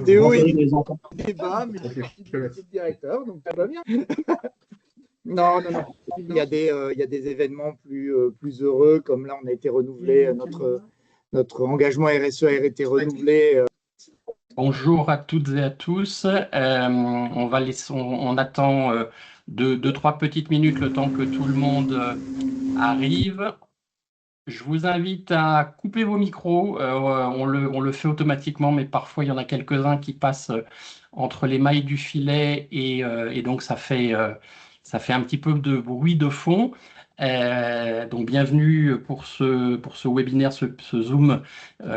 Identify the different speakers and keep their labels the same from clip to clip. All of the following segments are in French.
Speaker 1: Théo est débat, mais le directeur, donc ça va bien. Non. Il y a des événements plus heureux, comme là, on a été renouvelé, notre engagement RSE a été renouvelé.
Speaker 2: Bonjour à toutes et à tous. On attend 2-3 petites minutes le temps que tout le monde arrive. Je vous invite à couper vos micros. On le fait automatiquement, mais parfois il y en a quelques-uns qui passent entre les mailles du filet et donc ça fait un petit peu de bruit de fond. Donc bienvenue pour ce webinaire, ce Zoom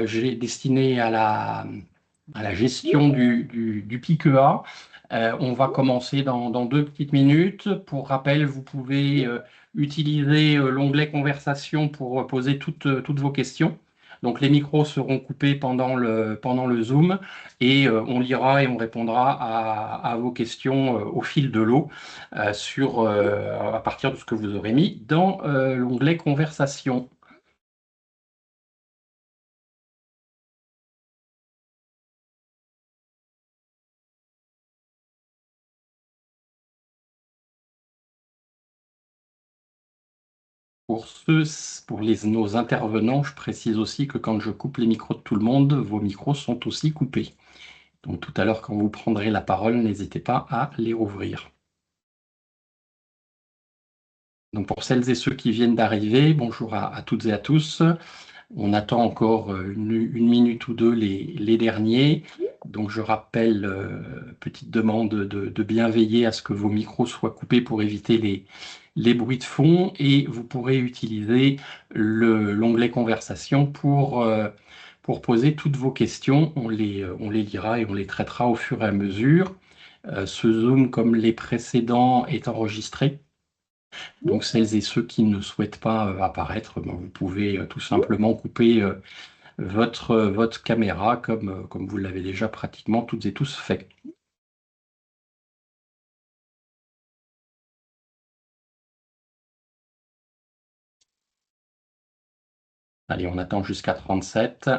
Speaker 2: j'ai destiné à la gestion du PIQA. On va commencer dans 2 petites minutes. Pour rappel, vous pouvez utiliser l'onglet conversation pour poser toutes vos questions. Donc les micros seront coupés pendant le Zoom et on lira et on répondra à vos questions au fil de l'eau à partir de ce que vous aurez mis dans l'onglet conversation. Pour nos intervenants, je précise aussi que quand je coupe les micros de tout le monde, vos micros sont aussi coupés. Donc tout à l'heure, quand vous prendrez la parole, n'hésitez pas à les rouvrir. Donc pour celles et ceux qui viennent d'arriver, bonjour à toutes et à tous. On attend encore une minute ou deux les derniers. Donc je rappelle, petite demande de bien veiller à ce que vos micros soient coupés pour éviter les bruits de fond, et vous pourrez utiliser l'onglet conversation pour poser toutes vos questions. On les lira et on les traitera au fur et à mesure. Ce Zoom, comme les précédents, est enregistré. Donc celles et ceux qui ne souhaitent pas apparaître, vous pouvez tout simplement couper votre caméra comme vous l'avez déjà pratiquement toutes et tous fait. Allez, on attend jusqu'à 37.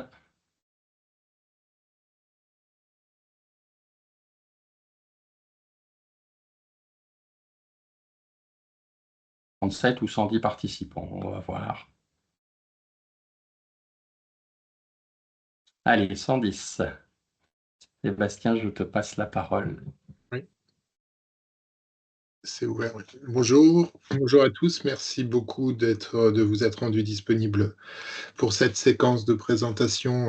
Speaker 2: 37 ou 110 participants, on va voir. Allez, 110. Sébastien, je te passe la parole.
Speaker 3: Oui. C'est ouvert. Oui. Bonjour à tous. Merci beaucoup de vous être rendu disponible pour cette séquence de présentation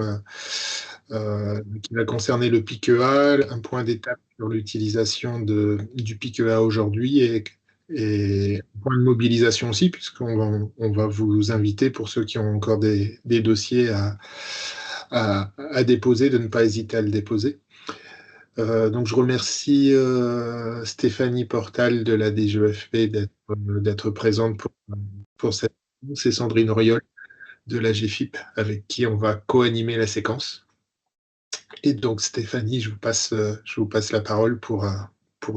Speaker 3: qui va concerner le PIQA, un point d'étape sur l'utilisation du PIQA aujourd'hui et un point de mobilisation aussi, puisqu'on va vous inviter, pour ceux qui ont encore des dossiers à déposer, de ne pas hésiter à le déposer. Donc je remercie Stéphanie Portal de la DGEFP d'être présente pour cette séquence, et Sandrine Auriol de la GFIP avec qui on va co-animer la séquence. Et donc Stéphanie, je vous passe la parole pour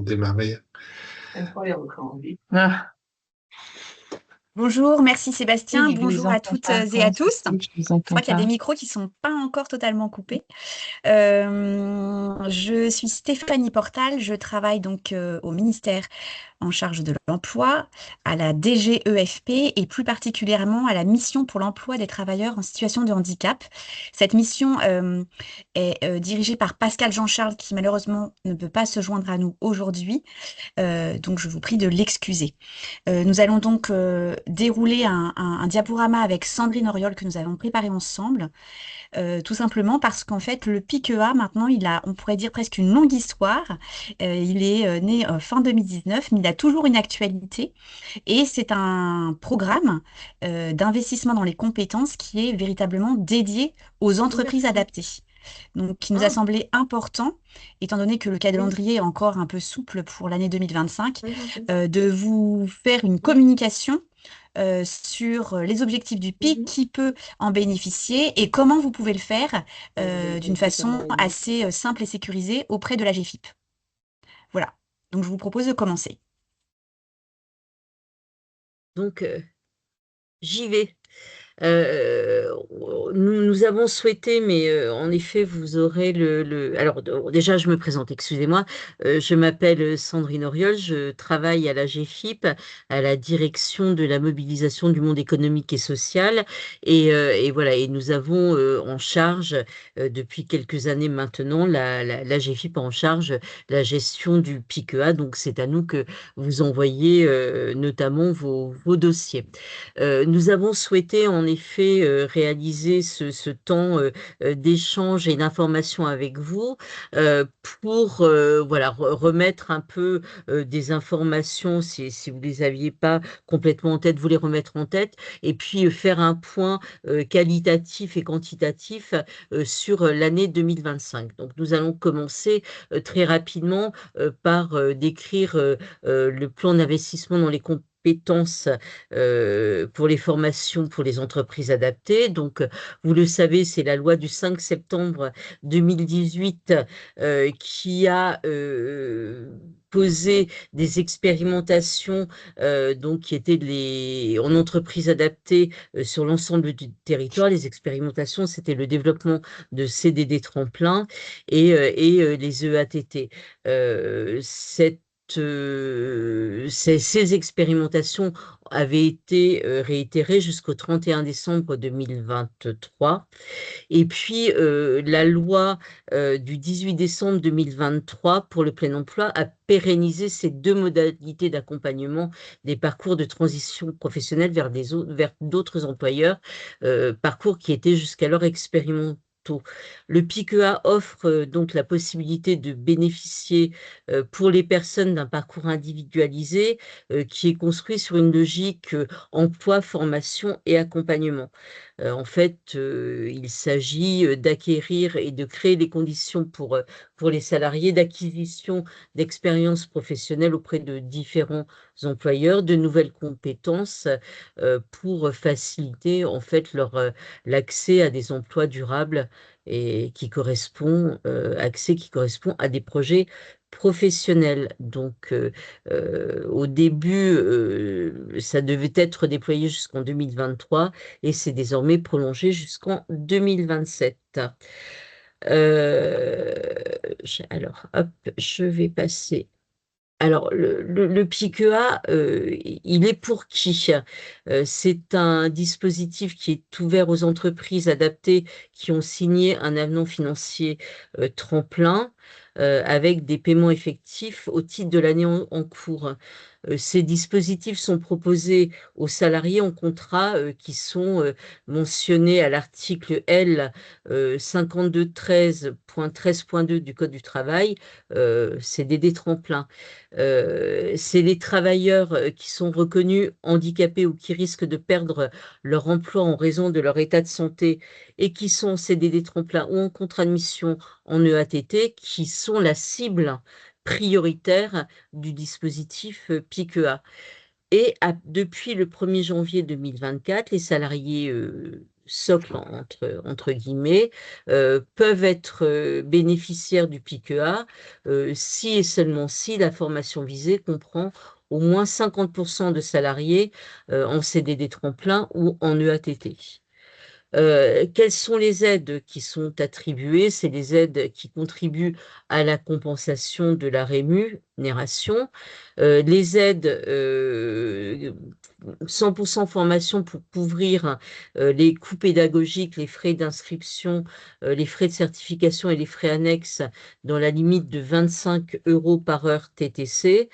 Speaker 3: démarrer.
Speaker 4: Bonjour, merci Sébastien, bonjour à toutes et à tous. Je crois qu'il y a des micros qui ne sont pas encore totalement coupés. Je suis Stéphanie Portal, je travaille donc au ministère en charge de l'emploi, à la DGEFP et plus particulièrement à la mission pour l'emploi des travailleurs en situation de handicap. Cette mission est dirigée par Pascal Jean-Charles qui malheureusement ne peut pas se joindre à nous aujourd'hui, donc je vous prie de l'excuser. Nous allons donc dérouler un diaporama avec Sandrine Auriol que nous avons préparé ensemble. Tout simplement parce qu'en fait, le PIQA, maintenant, on pourrait dire presque une longue histoire. Il est né fin 2019, mais il a toujours une actualité. Et c'est un programme d'investissement dans les compétences qui est véritablement dédié aux entreprises adaptées. Donc, il nous a semblé important, étant donné que le calendrier est encore un peu souple pour l'année 2025, de vous faire une communication sur les objectifs du PIC, qui peut en bénéficier et comment vous pouvez le faire d'une façon assez simple et sécurisée auprès de la GFIP. Voilà, donc je vous propose de commencer.
Speaker 5: Donc, j'y vais. Nous avons souhaité, mais en effet, vous aurez Alors, déjà, je me présente, excusez-moi. Je m'appelle Sandrine Auriol, je travaille à la GFIP, à la direction de la mobilisation du monde économique et social. Et voilà, et nous avons en charge, depuis quelques années maintenant, la GFIP a en charge la gestion du PICEA. Donc, c'est à nous que vous envoyez notamment vos dossiers. Nous avons souhaité en effet réaliser ce temps d'échange et d'information avec vous pour voilà, remettre un peu des informations, si vous ne les aviez pas complètement en tête, vous les remettre en tête, et puis faire un point qualitatif et quantitatif sur l'année 2025. Donc nous allons commencer très rapidement par décrire le plan d'investissement dans les compétences pour les formations pour les entreprises adaptées. Donc, vous le savez, c'est la loi du 5 septembre 2018 qui a posé des expérimentations donc qui étaient en entreprises adaptées sur l'ensemble du territoire. Les expérimentations, c'était le développement de CDD tremplin et les EATT. Ces expérimentations avaient été réitérées jusqu'au 31 décembre 2023. Et puis, la loi du 18 décembre 2023 pour le plein emploi a pérennisé ces deux modalités d'accompagnement des parcours de transition professionnelle vers d'autres employeurs, parcours qui étaient jusqu'alors expérimentaux. Le PICEA offre donc la possibilité de bénéficier pour les personnes d'un parcours individualisé qui est construit sur une logique emploi, formation et accompagnement. En fait, il s'agit d'acquérir et de créer les conditions pour les salariés d'acquisition d'expériences professionnelles auprès de différents employeurs, de nouvelles compétences pour faciliter en fait l'accès à des emplois durables et accès qui correspond à des projets professionnels. Donc, au début, ça devait être déployé jusqu'en 2023 et c'est désormais prolongé jusqu'en 2027. Alors, hop, je vais passer. Alors, le PICEA, il est pour qui? C'est un dispositif qui est ouvert aux entreprises adaptées qui ont signé un avenant financier tremplin avec des paiements effectifs au titre de l'année en cours. Ces dispositifs sont proposés aux salariés en contrat qui sont mentionnés à l'article L 5213.13.2 du Code du travail, CDD tremplin. C'est les travailleurs qui sont reconnus handicapés ou qui risquent de perdre leur emploi en raison de leur état de santé et qui sont en CDD tremplin ou en contrat de mission en EATT qui sont la cible prioritaire du dispositif PICEA. Et depuis le 1er janvier 2024, les salariés socle entre guillemets peuvent être bénéficiaires du PICEA si et seulement si la formation visée comprend au moins 50% de salariés en CDD tremplin ou en EATT. Quelles sont les aides qui sont attribuées? C'est les aides qui contribuent à la compensation de la rémunération. Les aides 100% formation pour couvrir les coûts pédagogiques, les frais d'inscription, les frais de certification et les frais annexes dans la limite de 25 € par heure TTC.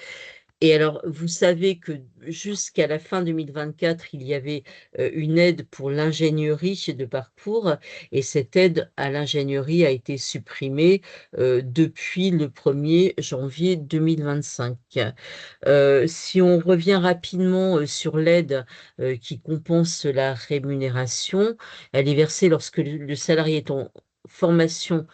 Speaker 5: Et alors, vous savez que jusqu'à la fin 2024, il y avait une aide pour l'ingénierie de parcours et cette aide à l'ingénierie a été supprimée depuis le 1er janvier 2025. Si on revient rapidement sur l'aide qui compense la rémunération, elle est versée lorsque le salarié est en formation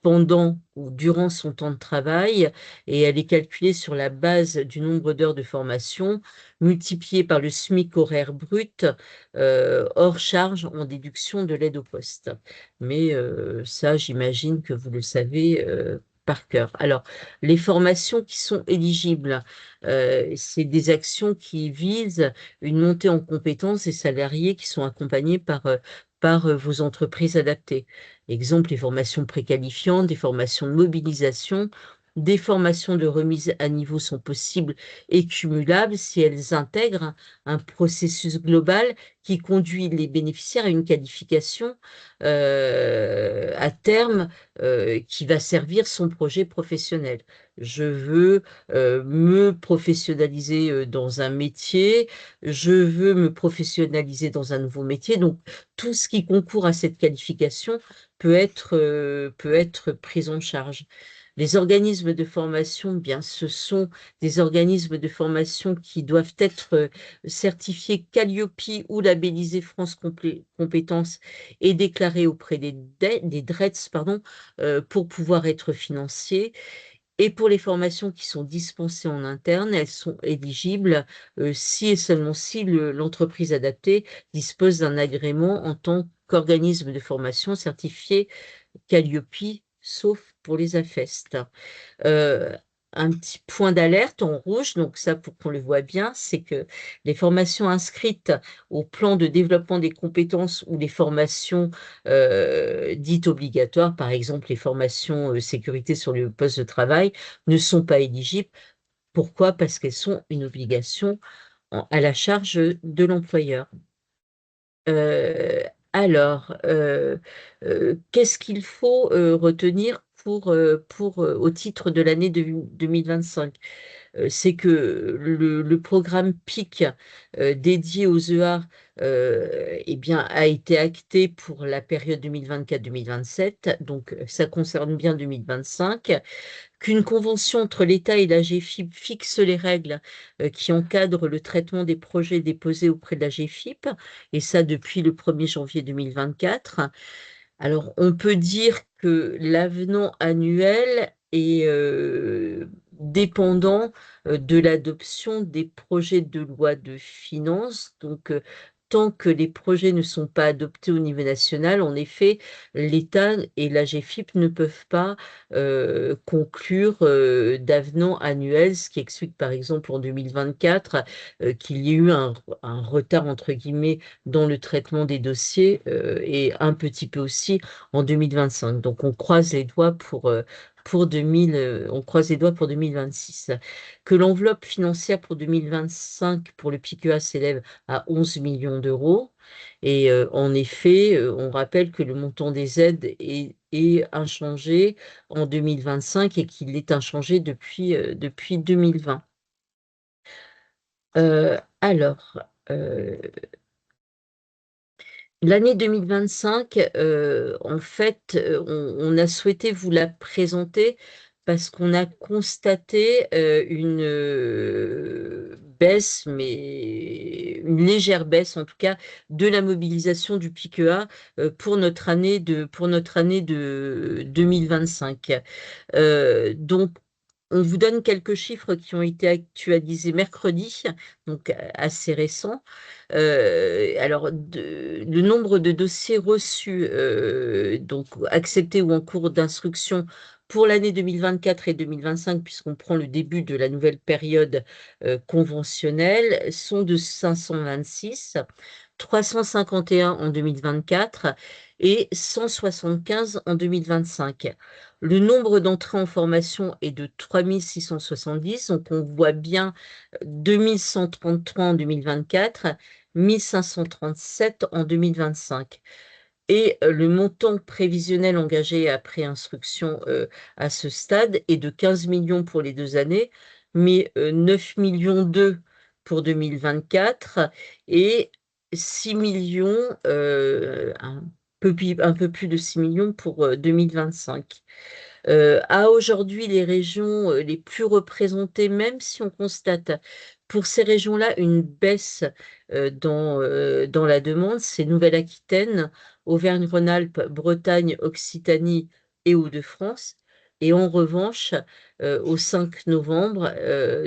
Speaker 5: pendant ou durant son temps de travail et elle est calculée sur la base du nombre d'heures de formation multiplié par le SMIC horaire brut hors charge en déduction de l'aide au poste. Mais ça, j'imagine que vous le savez par cœur. Alors, les formations qui sont éligibles, c'est des actions qui visent une montée en compétences des salariés qui sont accompagnés par vos entreprises adaptées. Exemple, les formations préqualifiantes, des formations de mobilisation, des formations de remise à niveau sont possibles et cumulables si elles intègrent un processus global qui conduit les bénéficiaires à une qualification à terme qui va servir son projet professionnel. Je veux me professionnaliser dans un métier, je veux me professionnaliser dans un nouveau métier. Donc, tout ce qui concourt à cette qualification peut être pris en charge. Les organismes de formation, bien, ce sont des organismes de formation qui doivent être certifiés Calliope ou labellisés France Compétences et déclarés auprès des DRETS, pardon, pour pouvoir être financés. Et pour les formations qui sont dispensées en interne, elles sont éligibles si et seulement si l'entreprise adaptée dispose d'un agrément en tant qu'organisme de formation certifié Calliope, sauf pour les AFEST. Euh, un petit point d'alerte en rouge, donc ça pour qu'on le voit bien, c'est que les formations inscrites au plan de développement des compétences ou les formations dites obligatoires, par exemple les formations sécurité sur le poste de travail, ne sont pas éligibles. Pourquoi? Parce qu'elles sont une obligation à la charge de l'employeur. Euh, alors, qu'est-ce qu'il faut retenir au titre de l'année 2025? C'est que le programme PIC dédié aux EA eh bien, a été acté pour la période 2024-2027, donc ça concerne bien 2025 qu'une convention entre l'État et la GFIP fixe les règles qui encadrent le traitement des projets déposés auprès de la GFIP, et ça depuis le 1er janvier 2024. Alors, on peut dire que l'avenant annuel est dépendant de l'adoption des projets de loi de finances. Donc, tant que les projets ne sont pas adoptés au niveau national, en effet, l'État et la GFIP ne peuvent pas conclure d'avenants annuels, ce qui explique par exemple en 2024 qu'il y ait eu un retard, entre guillemets, dans le traitement des dossiers et un petit peu aussi en 2025. Donc on croise les doigts on croise les doigts pour 2026. Que l'enveloppe financière pour 2025 pour le PIQA s'élève à 11 millions d'euros. Et en effet, on rappelle que le montant des aides est inchangé en 2025 et qu'il est inchangé depuis 2020. Alors, l'année 2025, en fait, on a souhaité vous la présenter parce qu'on a constaté une baisse, mais une légère baisse en tout cas, de la mobilisation du PIQA pour notre année de 2025. Donc, on vous donne quelques chiffres qui ont été actualisés mercredi, donc assez récents. Alors, le nombre de dossiers reçus, donc acceptés ou en cours d'instruction pour l'année 2024 et 2025, puisqu'on prend le début de la nouvelle période conventionnelle, sont de 526, 351 en 2024 et 175 en 2025. Le nombre d'entrées en formation est de 3670, donc on voit bien 2133 en 2024, 1537 en 2025. Et le montant prévisionnel engagé après instruction à ce stade est de 15 millions pour les 2 années, mais 9 millions 2 pour 2024 et 6 millions, un peu plus de 6 millions pour 2025. À aujourd'hui, les régions les plus représentées, même si on constate pour ces régions-là une baisse dans la demande, c'est Nouvelle-Aquitaine, Auvergne-Rhône-Alpes, Bretagne, Occitanie et Hauts-de-France. Et en revanche, au 5 novembre,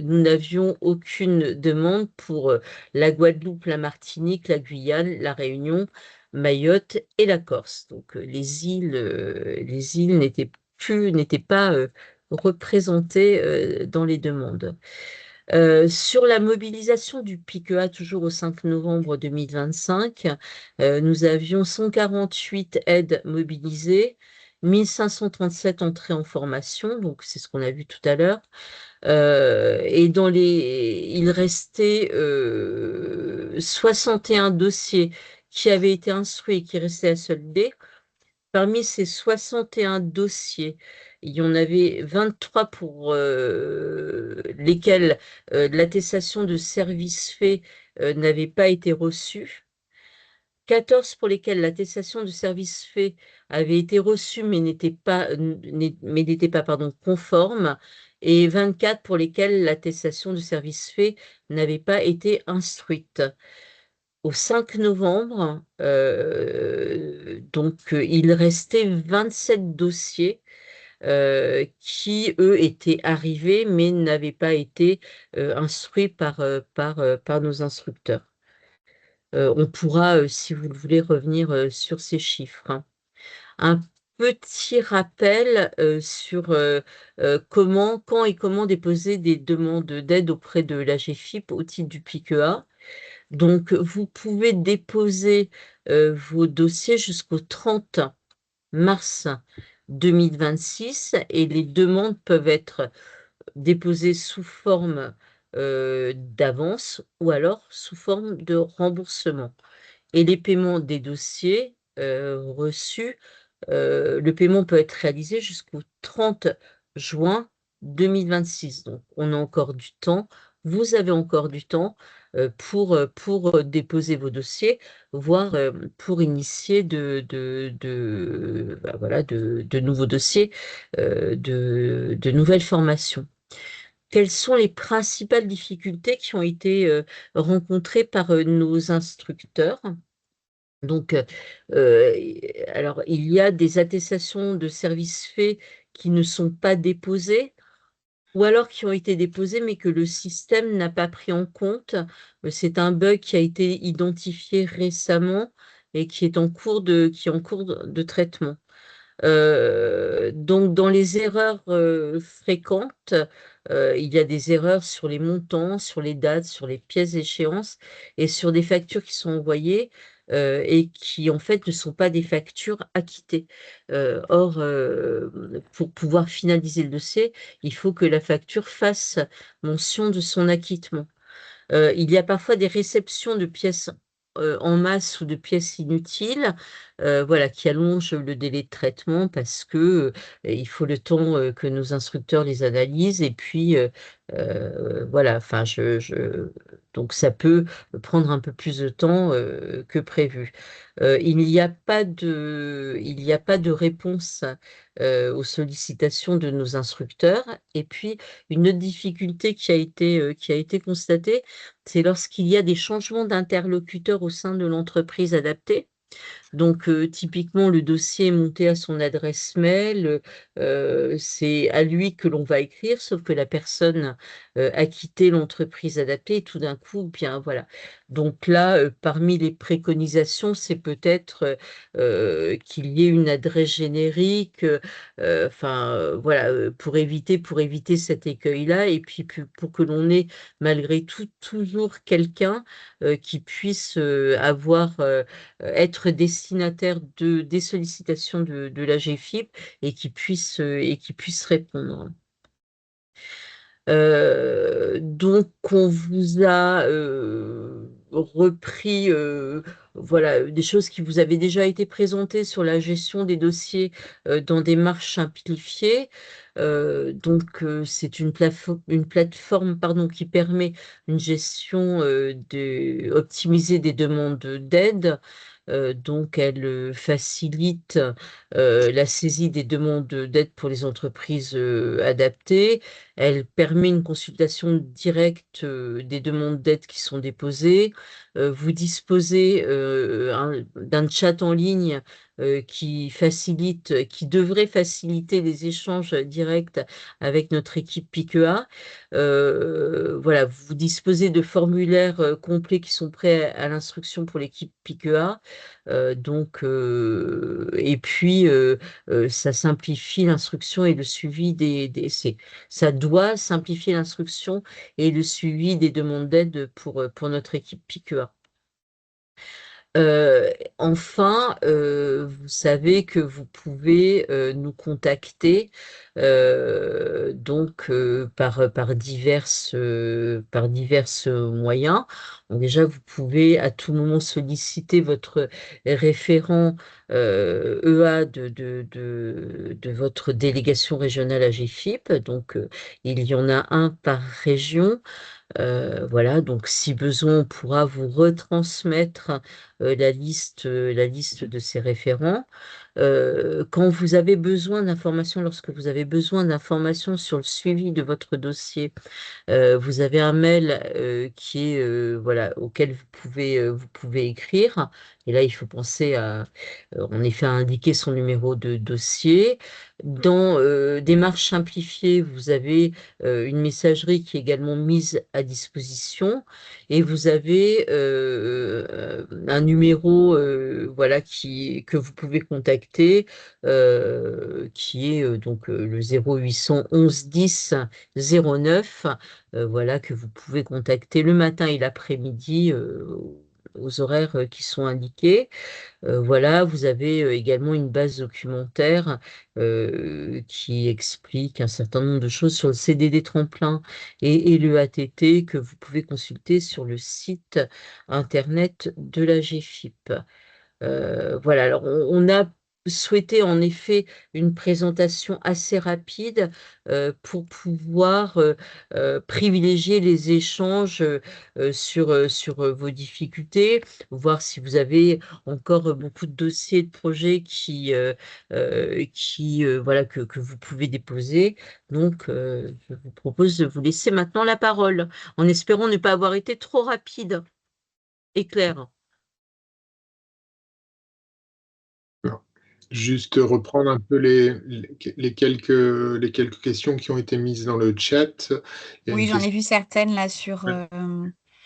Speaker 5: nous n'avions aucune demande pour la Guadeloupe, la Martinique, la Guyane, la Réunion, Mayotte et la Corse. Donc les îles n'étaient n'étaient pas représentés dans les demandes. Sur la mobilisation du PIQA, toujours au 5 novembre 2025, nous avions 148 aides mobilisées, 1537 entrées en formation, donc c'est ce qu'on a vu tout à l'heure. Et il restait 61 dossiers qui avaient été instruits et qui restaient à solder. Parmi ces 61 dossiers, il y en avait 23 pour lesquels l'attestation de service fait n'avait pas été reçue. 14 pour lesquels l'attestation de service fait avait été reçue mais n'était pas, conforme, et 24 pour lesquels l'attestation de service fait n'avait pas été instruite. Au 5 novembre, il restait 27 dossiers qui, eux, étaient arrivés mais n'avaient pas été instruits par nos instructeurs. On pourra, si vous le voulez, revenir sur ces chiffres, hein. Un petit rappel sur quand et comment déposer des demandes d'aide auprès de l'AGFIP au titre du PIQA. Donc, vous pouvez déposer vos dossiers jusqu'au 30 mars 2026 et les demandes peuvent être déposées sous forme d'avance ou alors sous forme de remboursement. Et les paiements des dossiers reçus, le paiement peut être réalisé jusqu'au 30 juin 2026. Donc, on a encore du temps. Vous avez encore du temps pour déposer vos dossiers, voire pour initier de nouveaux dossiers, de nouvelles formations. Quelles sont les principales difficultés qui ont été rencontrées par nos instructeurs? Donc, alors, il y a des attestations de services faits qui ne sont pas déposées, ou alors qui ont été déposées mais que le système n'a pas pris en compte. C'est un bug qui a été identifié récemment et qui est en cours de traitement. Donc, dans les erreurs fréquentes, il y a des erreurs sur les montants, sur les dates, sur les pièces d'échéance et sur des factures qui sont envoyées et qui, en fait, ne sont pas des factures acquittées. Or, pour pouvoir finaliser le dossier, il faut que la facture fasse mention de son acquittement. Il y a parfois des réceptions de pièces en masse ou de pièces inutiles, qui allongent le délai de traitement parce que il faut le temps que nos instructeurs les analysent et puis enfin donc ça peut prendre un peu plus de temps que prévu. Il n'y a pas de réponse aux sollicitations de nos instructeurs. Et puis une autre difficulté qui a été constatée, c'est lorsqu'il y a des changements d'interlocuteurs au sein de l'entreprise adaptée. Donc, typiquement, le dossier est monté à son adresse mail, c'est à lui que l'on va écrire, sauf que la personne a quitté l'entreprise adaptée et tout d'un coup, bien voilà. Donc là, parmi les préconisations, c'est peut-être qu'il y ait une adresse générique, pour éviter cet écueil-là, et puis pour que l'on ait malgré tout toujours quelqu'un qui puisse être destinataire des sollicitations de la GFIP et qui puisse répondre. Donc, on vous a repris des choses qui vous avaient déjà été présentées sur la gestion des dossiers dans des marches simplifiées. C'est une plateforme qui permet une gestion optimisée des demandes d'aide. Donc, elle facilite la saisie des demandes d'aide pour les entreprises adaptées. Elle permet une consultation directe des demandes d'aide qui sont déposées. Vous disposez d'un chat en ligne qui devrait faciliter les échanges directs avec notre équipe PIQA. Voilà, vous disposez de formulaires complets qui sont prêts à l'instruction pour l'équipe PIQA. Et puis, ça simplifie l'instruction et le suivi ça doit simplifier l'instruction et le suivi des demandes d'aide pour notre équipe PIQA. Enfin, vous savez que vous pouvez nous contacter par divers moyens. Donc déjà, vous pouvez à tout moment solliciter votre référent EA de votre délégation régionale AGFIP. Donc, il y en a un par région. Voilà, donc si besoin, on pourra vous retransmettre la liste de ces référents. Quand vous avez besoin d'informations, lorsque vous avez besoin d'informations sur le suivi de votre dossier, vous avez un mail qui est voilà, auquel vous pouvez écrire. Et là, il faut penser en effet, à indiquer son numéro de dossier. Dans Démarche simplifiée, vous avez une messagerie qui est également mise à disposition. Et vous avez un numéro voilà, que vous pouvez contacter, qui est le 0811 10 09. Voilà, que vous pouvez contacter le matin et l'après-midi aux horaires qui sont indiqués. Voilà, vous avez également une base documentaire qui explique un certain nombre de choses sur le CDD tremplin et le ATT que vous pouvez consulter sur le site internet de la GFIP. Voilà, alors on a souhaité en effet une présentation assez rapide pour pouvoir privilégier les échanges sur vos difficultés, voir si vous avez encore beaucoup de dossiers, de projets voilà, que vous pouvez déposer. Donc, je vous propose de vous laisser maintenant la parole, en espérant ne pas avoir été trop rapide et claire.
Speaker 3: Juste reprendre un peu les quelques questions qui ont été mises dans le chat. Il y a
Speaker 4: Oui,
Speaker 3: une
Speaker 4: j'en ai vu certaines là sur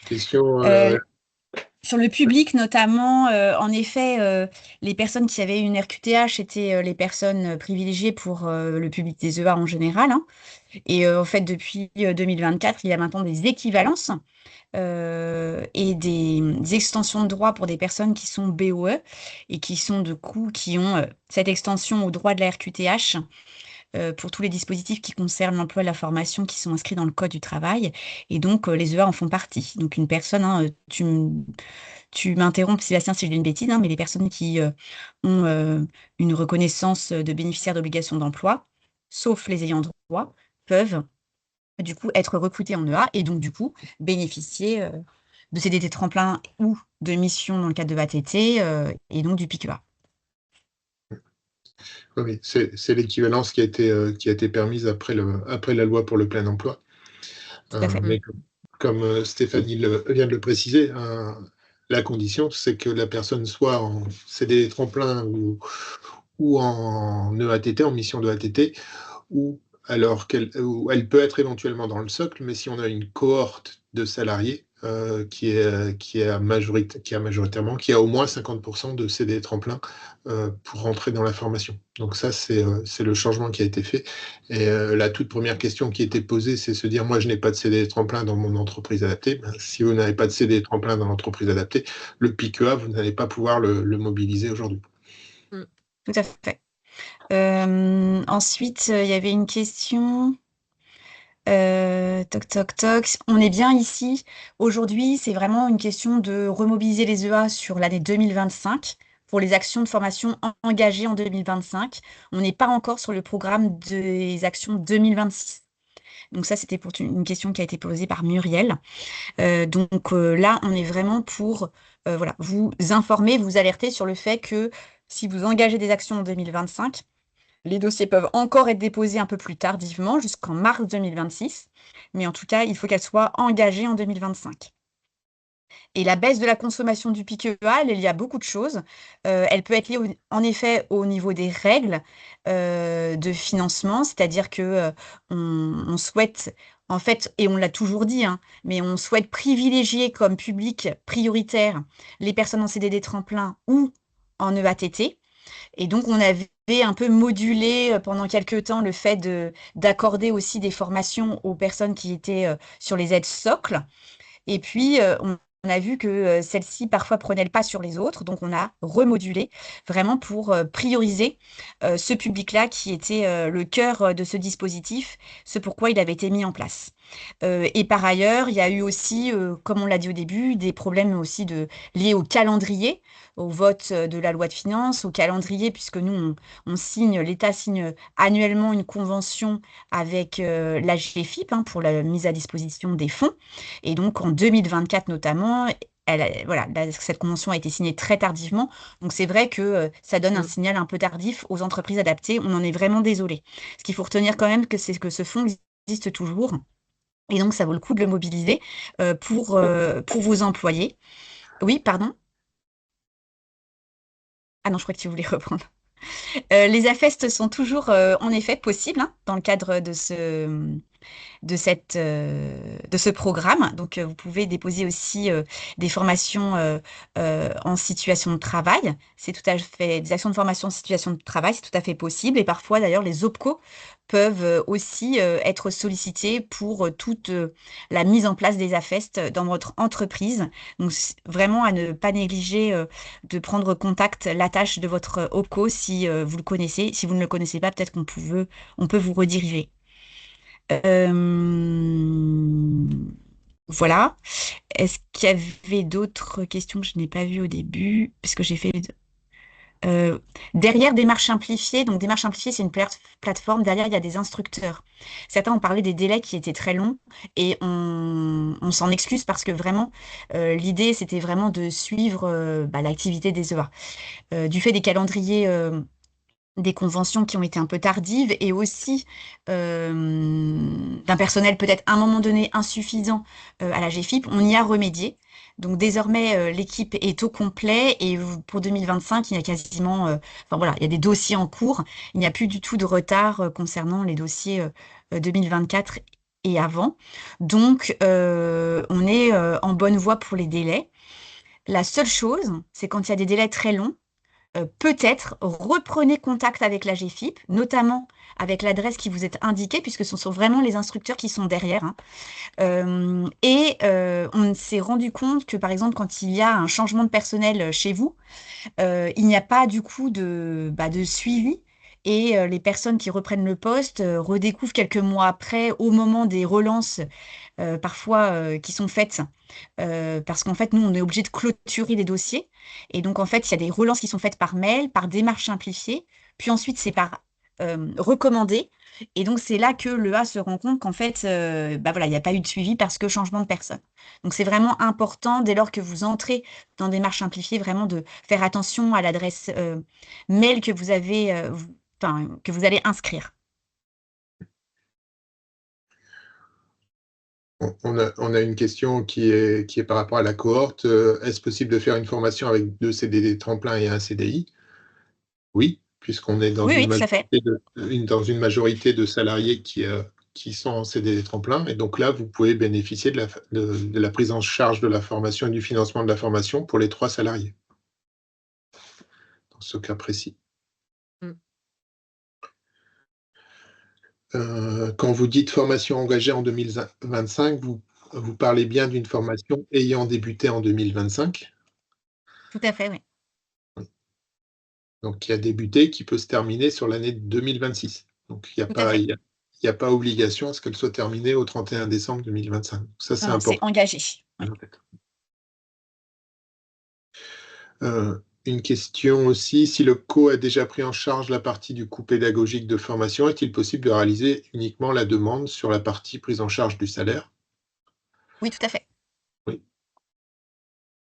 Speaker 3: question.
Speaker 4: sur le public notamment. En effet, les personnes qui avaient une RQTH étaient les personnes privilégiées pour le public des EA en général, hein. Et en fait, depuis 2024, il y a maintenant des équivalences et des extensions de droits pour des personnes qui sont BOE et qui ont cette extension au droit de la RQTH pour tous les dispositifs qui concernent l'emploi et la formation qui sont inscrits dans le Code du travail. Et donc, les EA en font partie. Donc, une personne, hein, tu m'interromps, Sébastien, si je dis une bêtise, hein, mais les personnes qui ont une reconnaissance de bénéficiaire d'obligation d'emploi, sauf les ayants droit, peuvent du coup être recrutées en EA et donc du coup bénéficier de CDD tremplin ou de missions dans le cadre de ATT et donc du PIQA.
Speaker 3: Oui, c'est l'équivalence qui a été permise après la loi pour le plein emploi. Mais comme Stéphanie vient de le préciser, la condition, c'est que la personne soit en CDD tremplin ou en EATT, en mission de ATT, ou elle peut être éventuellement dans le socle, mais si on a une cohorte de salariés qui a majoritairement, qui a au moins 50% de CDD tremplin pour rentrer dans la formation. Donc ça, c'est le changement qui a été fait. Et la toute première question qui était posée, c'est se dire, moi, je n'ai pas de CDD tremplin dans mon entreprise adaptée. Ben, si vous n'avez pas de CDD tremplin dans l'entreprise adaptée, le PIQA, vous n'allez pas pouvoir le mobiliser aujourd'hui.
Speaker 4: Tout à fait. Ensuite, il y avait une question. Toc, toc, toc. On est bien ici. Aujourd'hui, c'est vraiment une question de remobiliser les EA sur l'année 2025 pour les actions de formation engagées en 2025. On n'est pas encore sur le programme des actions 2026. Donc ça, c'était pour une question qui a été posée par Muriel. Là, on est vraiment pour voilà, vous informer, vous alerter sur le fait que si vous engagez des actions en 2025, les dossiers peuvent encore être déposés un peu plus tardivement, jusqu'en mars 2026. Mais en tout cas, il faut qu'elles soient engagées en 2025. Et la baisse de la consommation du PICEA, elle est liée à beaucoup de choses. Elle peut être liée, en effet, au niveau des règles de financement, c'est-à-dire que on souhaite, en fait, et on l'a toujours dit, hein, mais on souhaite privilégier comme public prioritaire les personnes en CDD tremplin ou en EATT. Et donc, on avait un peu modulé pendant quelques temps le fait d'accorder aussi des formations aux personnes qui étaient sur les aides socles. Et puis, on a vu que celle-ci parfois prenait le pas sur les autres, donc on a remodulé vraiment pour prioriser ce public-là qui était le cœur de ce dispositif, ce pourquoi il avait été mis en place. Et par ailleurs, il y a eu aussi, comme on l'a dit au début, des problèmes aussi liés au calendrier, au vote de la loi de finances, au calendrier, puisque nous, l'État signe annuellement une convention avec la GFIP pour la mise à disposition des fonds. Et donc, en 2024 notamment, voilà, cette convention a été signée très tardivement. Donc, c'est vrai que ça donne un signal un peu tardif aux entreprises adaptées. On en est vraiment désolé. Ce qu'il faut retenir quand même, c'est que ce fonds existe toujours. Et donc, ça vaut le coup de le mobiliser pour vos employés. Oui, pardon? Ah non, je crois que tu voulais reprendre. Les AFEST sont toujours, en effet, possibles dans le cadre de ce programme. Donc, vous pouvez déposer aussi des formations en situation de travail. C'est tout à fait des actions de formation en situation de travail, c'est tout à fait possible. Et parfois, d'ailleurs, les OPCO peuvent aussi être sollicités pour toute la mise en place des AFEST dans votre entreprise. Donc, vraiment à ne pas négliger de prendre contact, l'attache de votre OPCO si vous le connaissez. Si vous ne le connaissez pas, peut-être on peut vous rediriger. Voilà. Est-ce qu'il y avait d'autres questions que je n'ai pas vues au début? Parce que j'ai fait... derrière Démarche Simplifiée, donc Démarche Simplifiée, c'est une plateforme, derrière il y a des instructeurs. Certains ont parlé des délais qui étaient très longs et on s'en excuse parce que vraiment, l'idée c'était vraiment de suivre l'activité des EA. Du fait des calendriers des conventions qui ont été un peu tardives et aussi d'un personnel peut-être à un moment donné insuffisant à la GFIP, on y a remédié. Donc désormais, l'équipe est au complet et pour 2025, il y a quasiment, enfin voilà, il y a des dossiers en cours. Il n'y a plus du tout de retard concernant les dossiers 2024 et avant. Donc, on est en bonne voie pour les délais. La seule chose, c'est quand il y a des délais très longs, peut-être reprenez contact avec la GFIP, notamment avec l'adresse qui vous est indiquée, puisque ce sont vraiment les instructeurs qui sont derrière. On s'est rendu compte que, par exemple, quand il y a un changement de personnel chez vous, il n'y a pas du coup de suivi. Et les personnes qui reprennent le poste redécouvrent quelques mois après, au moment des relances parfois qui sont faites, parce qu'en fait, nous, on est obligé de clôturer les dossiers. Et donc, en fait, il y a des relances qui sont faites par mail, par démarche simplifiée, puis ensuite, c'est par recommandé. Et donc, c'est là que l'EA se rend compte qu'en fait, voilà, il n'y a pas eu de suivi parce que changement de personne. Donc, c'est vraiment important, dès lors que vous entrez dans démarche simplifiée, vraiment de faire attention à l'adresse mail que vous avez, que vous allez inscrire.
Speaker 3: On a une question qui est par rapport à la cohorte. Est-ce possible de faire une formation avec 2 CDD tremplin et un CDI? Oui, puisqu'on est dans
Speaker 4: Oui, tout à fait.
Speaker 3: dans une majorité de salariés qui sont en CDD tremplin. Et donc là, vous pouvez bénéficier de la prise en charge de la formation et du financement de la formation pour les 3 salariés, dans ce cas précis. Quand vous dites formation engagée en 2025, vous parlez bien d'une formation ayant débuté en 2025?
Speaker 4: Tout à fait, oui.
Speaker 3: Donc qui a débuté, qui peut se terminer sur l'année 2026. Donc il n'y a pas obligation à ce qu'elle soit terminée au 31 décembre 2025. Ça, c'est important.
Speaker 4: C'est engagé. Oui.
Speaker 3: Une question aussi, si le CO a déjà pris en charge la partie du coût pédagogique de formation, est-il possible de réaliser uniquement la demande sur la partie prise en charge du salaire?
Speaker 4: Oui, tout à fait.
Speaker 3: Oui.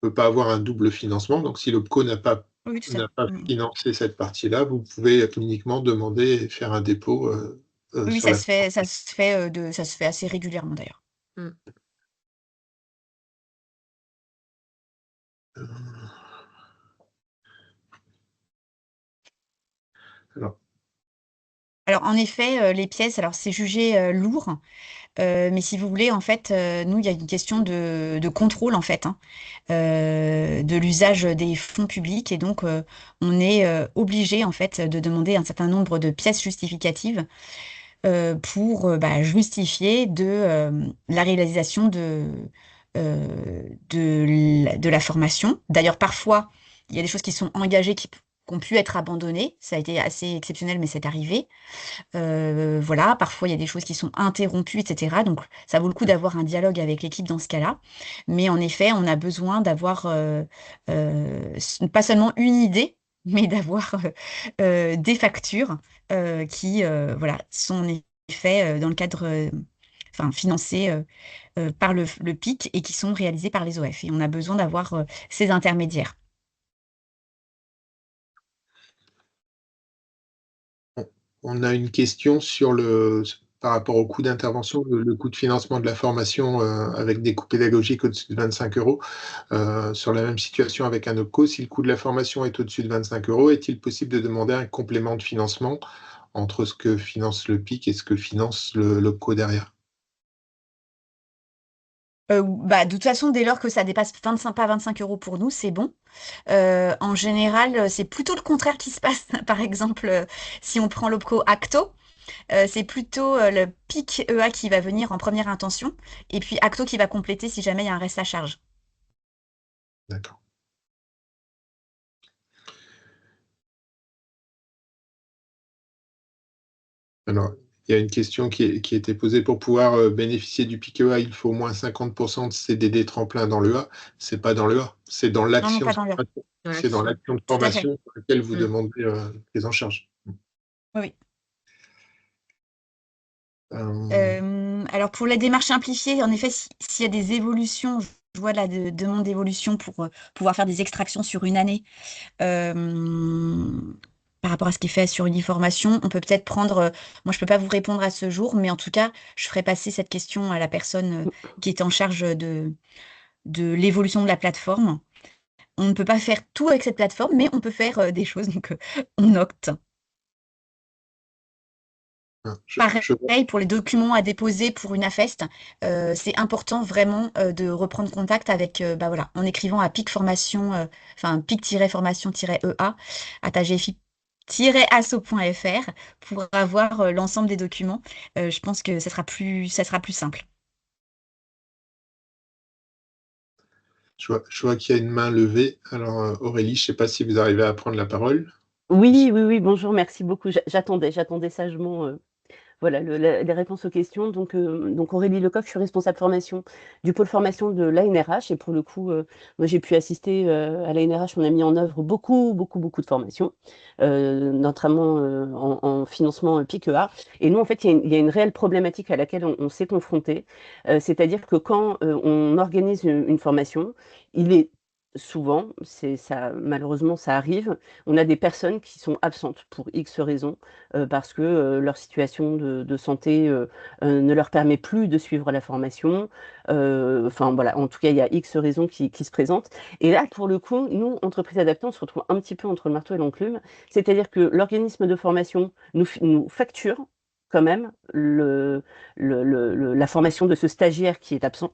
Speaker 3: On ne peut pas avoir un double financement, donc si le CO n'a pas financé cette partie-là, vous pouvez uniquement demander et faire un dépôt
Speaker 4: Oui,
Speaker 3: sur
Speaker 4: ça se fait assez régulièrement d'ailleurs.
Speaker 3: Alors,
Speaker 4: Alors, en effet, les pièces, alors c'est jugé lourd, mais si vous voulez, en fait, nous, il y a une question de contrôle, en fait, hein, de l'usage des fonds publics. Et donc, on est obligé, en fait, de demander un certain nombre de pièces justificatives pour bah, justifier la réalisation de la formation. D'ailleurs, parfois, il y a des choses qui sont engagées qui ont pu être abandonnées. Ça a été assez exceptionnel, mais c'est arrivé. Voilà, parfois il y a des choses qui sont interrompues, etc. Donc ça vaut le coup d'avoir un dialogue avec l'équipe dans ce cas-là. Mais en effet, on a besoin d'avoir pas seulement une idée, mais d'avoir des factures qui voilà, sont en effet dans le cadre, enfin financées par le PIC et qui sont réalisées par les OF. Et on a besoin d'avoir ces intermédiaires.
Speaker 3: on a une question par rapport au coût d'intervention, le coût de financement de la formation avec des coûts pédagogiques au-dessus de 25 euros. Sur la même situation avec un OPCO, si le coût de la formation est au-dessus de 25 euros, est-il possible de demander un complément de financement entre ce que finance le PIC et ce que finance l'OPCO derrière?
Speaker 4: Bah, de toute façon, dès lors que ça dépasse 25 euros pour nous, c'est bon. En général, c'est plutôt le contraire qui se passe. Par exemple, si on prend l'OPCO Acto, c'est plutôt le PIC EA qui va venir en première intention, et puis Acto qui va compléter si jamais il y a un reste à charge.
Speaker 3: D'accord. Alors, il y a une question qui a été posée pour pouvoir bénéficier du PIC EA, il faut au moins 50% de CDD tremplin dans l'EA. C'est pas dans l'EA, c'est dans
Speaker 4: Non,
Speaker 3: l'action
Speaker 4: pas dans le.
Speaker 3: c'est dans l'action de
Speaker 4: Tout à fait.
Speaker 3: formation pour laquelle vous demandez prise en charge.
Speaker 4: Oui.
Speaker 3: Euh,
Speaker 4: Alors pour les démarches simplifiées, en effet, s'il y a des évolutions, je vois là de demande d'évolution pour pouvoir faire des extractions sur une année. Par rapport à ce qui est fait sur une formation, on peut peut-être prendre, moi je peux pas vous répondre à ce jour, mais en tout cas, je ferai passer cette question à la personne qui est en charge de l'évolution de la plateforme. On ne peut pas faire tout avec cette plateforme, mais on peut faire des choses, donc on note. Pareil pour les documents à déposer pour une AFEST, c'est important vraiment de reprendre contact avec, bah voilà, en écrivant à PIC Formation, enfin PIC-formation-EA, gfi-asso.fr pour avoir l'ensemble des documents. Je pense que ça sera plus simple.
Speaker 3: je vois qu'il y a une main levée. Alors, Aurélie, je ne sais pas si vous arrivez à prendre la parole.
Speaker 6: Oui, bonjour, merci beaucoup. J'attendais sagement voilà, les réponses aux questions. Donc Aurélie Lecoq, je suis responsable formation du pôle formation de l'ANRH. Et pour le coup, moi, j'ai pu assister à l'ANRH. On a mis en œuvre beaucoup de formations, notamment en financement PIC-EA. Et nous, en fait, il y a une réelle problématique à laquelle on s'est confronté. C'est-à-dire que quand on organise une formation, il est souvent, malheureusement, ça arrive, on a des personnes qui sont absentes pour X raisons parce que leur situation de santé ne leur permet plus de suivre la formation. Enfin voilà, en tout cas, il y a X raisons qui se présentent. Et là, pour le coup, nous, entreprises adaptées, on se retrouve un petit peu entre le marteau et l'enclume. C'est-à-dire que l'organisme de formation nous facture quand même la formation de ce stagiaire qui est absent.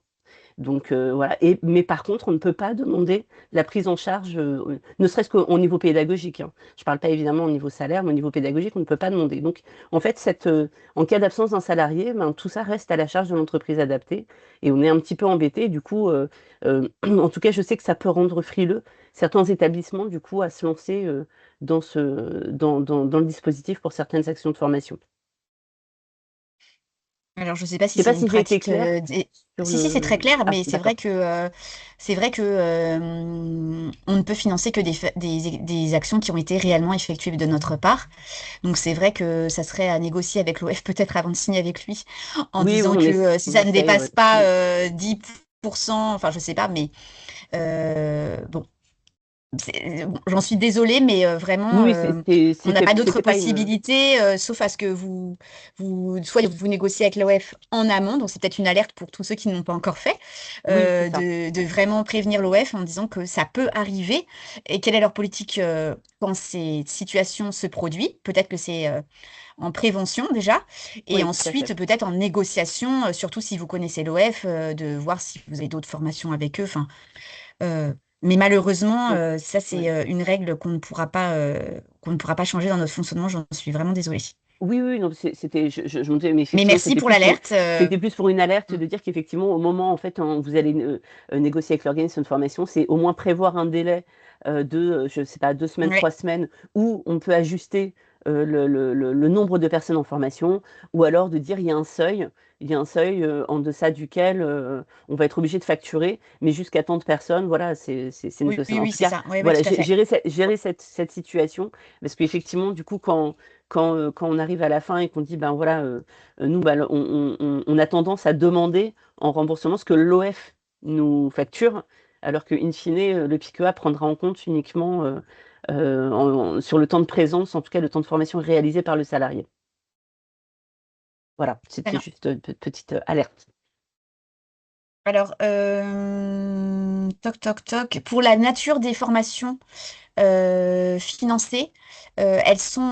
Speaker 6: Donc voilà. Mais par contre, on ne peut pas demander la prise en charge, ne serait-ce qu'au niveau pédagogique, hein. Je ne parle pas évidemment au niveau salaire, mais au niveau pédagogique, on ne peut pas demander. Donc en fait, en cas d'absence d'un salarié, ben, tout ça reste à la charge de l'entreprise adaptée et on est un petit peu embêté. Du coup, en tout cas, je sais que ça peut rendre frileux certains établissements du coup à se lancer dans le dispositif pour certaines actions de formation.
Speaker 4: Alors, je ne sais pas
Speaker 6: Je
Speaker 4: si
Speaker 6: sais
Speaker 4: c'est
Speaker 6: pas
Speaker 4: une
Speaker 6: si j'ai été
Speaker 4: pratique.
Speaker 6: claire sur
Speaker 4: Si, c'est très clair, mais c'est vrai
Speaker 6: d'accord.
Speaker 4: que on ne peut financer que des actions qui ont été réellement effectuées de notre part. Donc, c'est vrai que ça serait à négocier avec l'OF peut-être avant de signer avec lui, en
Speaker 6: Oui,
Speaker 4: disant
Speaker 6: on
Speaker 4: que si ça ne
Speaker 6: essaye,
Speaker 4: dépasse
Speaker 6: ouais.
Speaker 4: pas 10%, enfin, je sais pas, mais bon. bon, j'en suis désolée, mais vraiment,
Speaker 6: Oui,
Speaker 4: on n'a pas d'autre
Speaker 6: c'était pas une.
Speaker 4: possibilité, sauf à ce que soit vous négociez avec l'OF en amont, donc c'est peut-être une alerte pour tous ceux qui n'ont pas encore fait,
Speaker 6: Oui, c'est ça.
Speaker 4: de vraiment prévenir l'OF en disant que ça peut arriver et quelle est leur politique quand ces situations se produisent. Peut-être que c'est en prévention déjà, et
Speaker 6: Oui, tout à fait.
Speaker 4: ensuite peut-être en négociation, surtout si vous connaissez l'OF, de voir si vous avez d'autres formations avec eux. Enfin, mais malheureusement,
Speaker 6: Donc,
Speaker 4: ça c'est
Speaker 6: ouais.
Speaker 4: une règle qu'on ne pourra pas changer dans notre fonctionnement. J'en suis vraiment désolée.
Speaker 6: Oui, oui, non, c'était, je me disais, mais
Speaker 4: Mais
Speaker 6: effectivement,
Speaker 4: merci pour l'alerte.
Speaker 6: c'était plus pour une alerte
Speaker 4: Mm.
Speaker 6: de dire qu'effectivement, au moment, en fait, où vous allez négocier avec l'organisme de formation, c'est au moins prévoir un délai je sais pas, 2 semaines,
Speaker 4: Ouais.
Speaker 6: 3 semaines, où on peut ajuster le nombre de personnes en formation, ou alors de dire il y a un seuil en deçà duquel on va être obligé de facturer, mais jusqu'à tant de personnes, voilà, c'est
Speaker 4: Oui,
Speaker 6: négociable.
Speaker 4: oui,
Speaker 6: En
Speaker 4: oui,
Speaker 6: tout
Speaker 4: c'est
Speaker 6: cas,
Speaker 4: ça. Oui, oui,
Speaker 6: voilà,
Speaker 4: tout à fait.
Speaker 6: gérer cette situation, parce qu'effectivement, du coup, quand on arrive à la fin et qu'on dit, ben voilà, nous, bah, on a tendance à demander en remboursement ce que l'OF nous facture, alors que, in fine, le PIQA prendra en compte uniquement sur le temps de présence, en tout cas le temps de formation réalisé par le salarié. Voilà,
Speaker 4: Très
Speaker 6: c'était
Speaker 4: bien.
Speaker 6: juste une petite alerte.
Speaker 4: Alors, toc, toc, toc. Pour la nature des formations financées, elles sont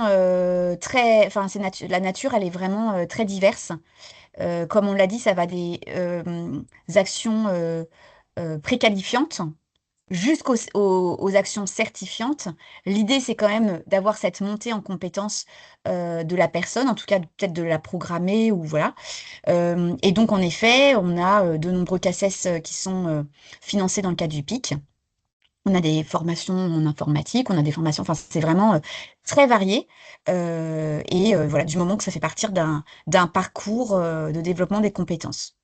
Speaker 4: très. Enfin, la nature, elle est vraiment très diverse. Comme on l'a dit, ça va des actions préqualifiantes aux actions certifiantes. L'idée, c'est quand même d'avoir cette montée en compétences de la personne, en tout cas peut-être de la programmer ou voilà. Et donc, en effet, on a de nombreux CACES qui sont financés dans le cadre du PIC. On a des formations en informatique, on a des formations, enfin, c'est vraiment très varié. Et voilà, du moment que ça fait partir d'un parcours de développement des compétences.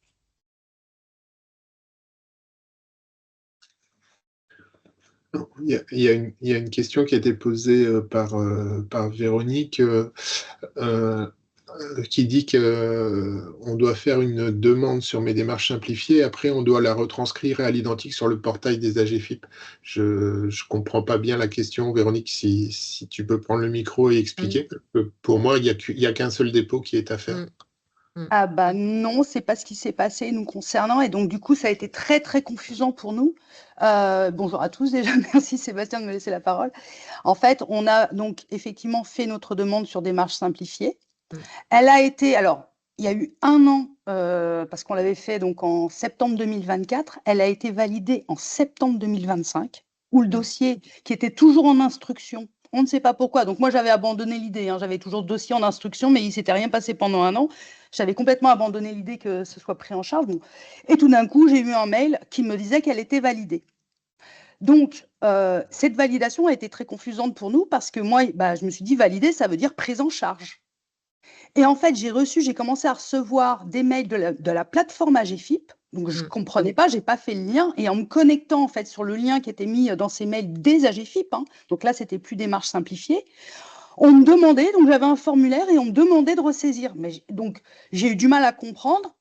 Speaker 3: Il y a une question qui a été posée par Véronique euh, qui dit qu'on doit faire une demande sur mes démarches simplifiées, après on doit la retranscrire à l'identique sur le portail des AGFIP. Je ne comprends pas bien la question, Véronique, si tu peux prendre le micro et expliquer. Parce que pour moi, il n'y a qu'un seul dépôt qui est à faire.
Speaker 7: Ah bah non, c'est pas ce qui s'est passé nous concernant et donc du coup ça a été très très confusant pour nous. Bonjour à tous déjà, merci Sébastien de me laisser la parole. En fait, on a donc effectivement fait notre demande sur démarche simplifiée. Elle a été, alors il y a eu 1 an parce qu'on l'avait fait donc en septembre 2024, elle a été validée en septembre 2025 où le dossier qui était toujours en instruction. On ne sait pas pourquoi. Donc moi, j'avais abandonné l'idée. J'avais toujours le dossier en instruction, mais il ne s'était rien passé pendant 1 an. J'avais complètement abandonné l'idée que ce soit pris en charge. Bon. Et tout d'un coup, j'ai eu un mail qui me disait qu'elle était validée. Donc, cette validation a été très confusante pour nous parce que moi, je me suis dit validée, ça veut dire prise en charge. Et en fait, j'ai commencé à recevoir des mails de la plateforme AGFIP. Donc, je ne comprenais pas, je n'ai pas fait le lien. Et en me connectant en fait sur le lien qui était mis dans ces mails des AGFIP, donc là, c'était plus démarche simplifiée, on me demandait, donc j'avais un formulaire et on me demandait de ressaisir. Mais donc, j'ai eu du mal à comprendre.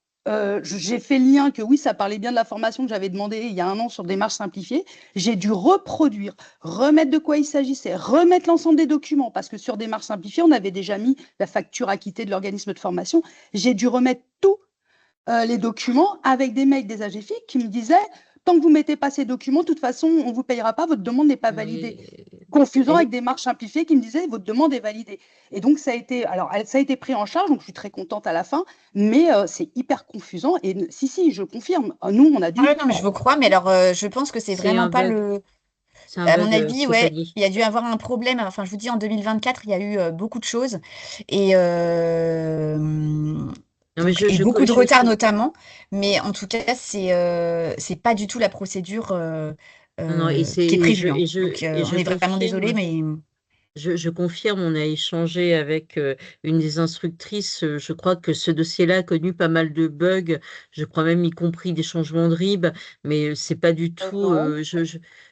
Speaker 7: J'ai fait le lien que oui, ça parlait bien de la formation que j'avais demandé il y a 1 an sur démarche simplifiée. J'ai dû reproduire, remettre de quoi il s'agissait, remettre l'ensemble des documents, parce que sur démarche simplifiée, on avait déjà mis la facture acquittée de l'organisme de formation. J'ai dû remettre tous les documents avec des mails des AGFIP qui me disaient tant que vous ne mettez pas ces documents, de toute façon, on ne vous payera pas, votre demande n'est pas validée. Confusant avec des marques simplifiées qui me disaient votre demande est validée. Et donc, ça a été pris en charge, donc je suis très contente à la fin, mais c'est hyper confusant. Et si, je confirme, nous, on a dû.
Speaker 4: Ah non, mais je vous crois, mais alors je pense que c'est vraiment pas
Speaker 5: bug. C'est un
Speaker 4: À mon
Speaker 5: bug
Speaker 4: avis, ouais,
Speaker 5: Stéphanie.
Speaker 4: il y a dû avoir un problème. Enfin, je vous dis, en 2024, il y a eu beaucoup de choses et,
Speaker 5: Non, mais
Speaker 4: donc, et beaucoup de retard notamment. Mais en tout cas, c'est pas du tout la procédure
Speaker 5: non, non,
Speaker 4: qui est prévue. Hein. Donc,
Speaker 5: et
Speaker 4: on
Speaker 5: je
Speaker 4: est vraiment désolé,
Speaker 5: confirme.
Speaker 4: mais
Speaker 5: Je confirme, on a échangé avec une des instructrices. Je crois que ce dossier-là a connu pas mal de bugs, je crois même y compris des changements de RIB, mais c'est pas du tout.
Speaker 7: Non.